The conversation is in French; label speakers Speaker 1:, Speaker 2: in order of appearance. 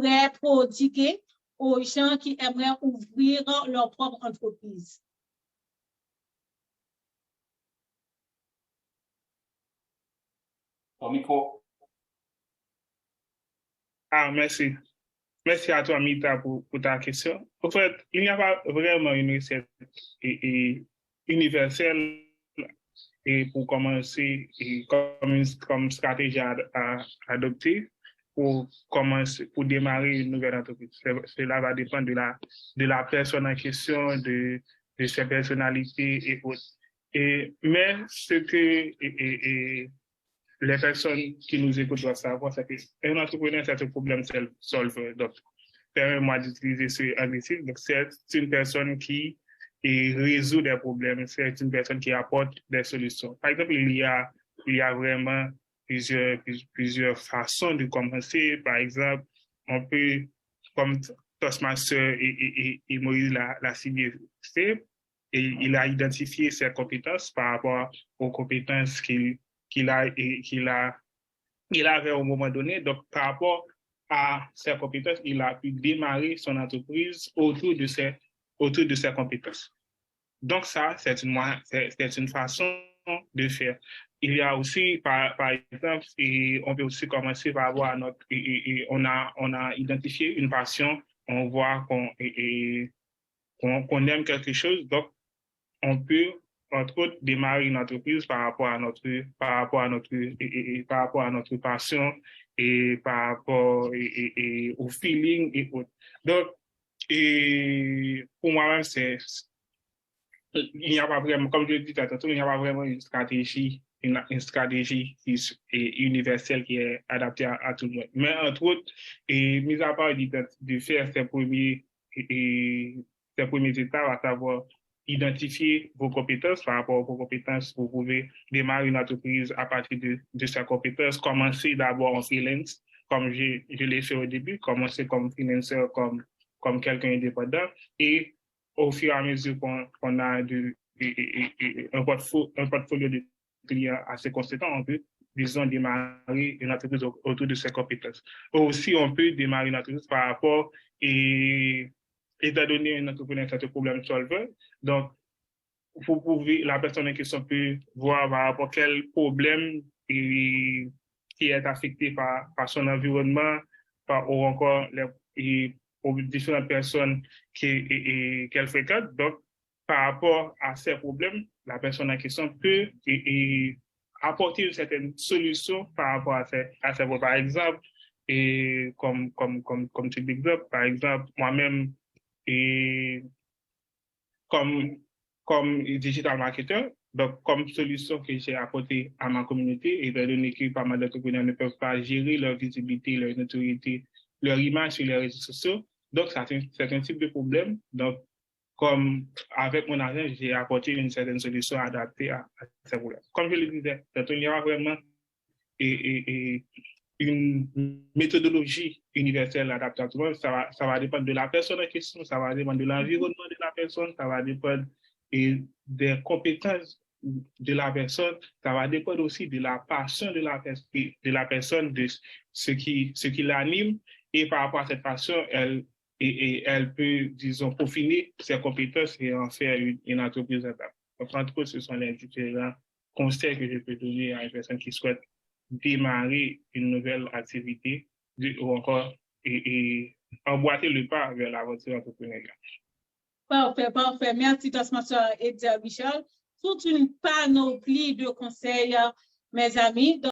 Speaker 1: pourrait prodiguer aux gens qui aimeraient ouvrir leur propre entreprise?
Speaker 2: Au micro.
Speaker 3: Merci. Merci à toi, Mita, pour ta question. En fait, il n'y a pas vraiment une recette universelle pour commencer comme stratégie à adopter pour démarrer une nouvelle entreprise. Cela va dépendre de la personne en question, de ses personnalités et autres. Mais ce que les personnes qui nous écoutent doivent savoir, c'est qu'un entrepreneur, c'est un problème solver. Donc, permets-moi d'utiliser ce anglicisme. Donc, c'est une personne qui résout des problèmes, c'est une personne qui apporte des solutions. Par exemple, il y a vraiment plusieurs façons de commencer. Par exemple, on peut, comme Toastmaster et Moïse l'a ciblé, et il a identifié ses compétences par rapport aux compétences qu'il avait au moment donné. Donc, par rapport à ses compétences, il a pu démarrer son entreprise autour de ses compétences. Donc, ça, c'est une façon de faire. Il y a aussi, par exemple, on peut aussi commencer par avoir on a identifié une passion, on voit qu'on aime quelque chose, donc on peut entre autres démarrer une entreprise par rapport à notre passion et par rapport au feeling et autres. Donc, pour moi-même, il n'y a pas vraiment, comme je l'ai dit tantôt, il n'y a pas vraiment une stratégie universelle qui est adaptée à tout le monde. Mais entre autres, mis à part de faire ces premiers étapes, à savoir identifier vos compétences. Par rapport à vos compétences, vous pouvez démarrer une entreprise à partir de ces compétences. Commencer d'abord en freelance, comme je l'ai fait au début, commencer comme freelancer, comme quelqu'un indépendant. Et au fur et à mesure qu'on a un portfolio de clients assez conséquent, on peut, disons, démarrer une entreprise autour de ces compétences. Aussi, on peut démarrer une entreprise par rapport étant donné une entrepreneur c'est un problème solver. Donc, la personne en question peut voir par rapport à quel problème qui est affecté par son environnement, ou encore aux différentes personnes qu'elle fréquente. Donc, par rapport à ces problèmes, la personne en question peut apporter une certaine solution par rapport à ces problèmes. Par exemple, comme type d'exemple, par exemple, moi-même, comme digital marketer, donc comme solution que j'ai apportée à ma communauté, étant donné que pas mal d'entrepreneurs ne peuvent pas gérer leur visibilité, leur notoriété, leur image sur les réseaux sociaux. Donc, c'est un type de problème. Donc, comme avec mon argent, j'ai apporté une certaine solution adaptée à ces problèmes. Comme je le disais, il y aura vraiment une méthodologie universelle adaptée à tout le monde. Ça va dépendre de la personne en question, ça va dépendre de l'environnement de la personne, ça va dépendre des compétences de la personne, ça va dépendre aussi de la passion de la personne, de ce qui l'anime. Et par rapport à cette passion, elle peut, disons, peaufiner ses compétences et en faire une entreprise adaptée. Donc, entre autres, ce sont les différents conseils que je peux donner à une personne qui souhaite démarrer une nouvelle activité ou encore emboîter le pas vers l'aventure entrepreneuriale.
Speaker 1: Parfait. Merci, Toastmaster Edgar Michel. Toute une panoplie de conseils, mes amis.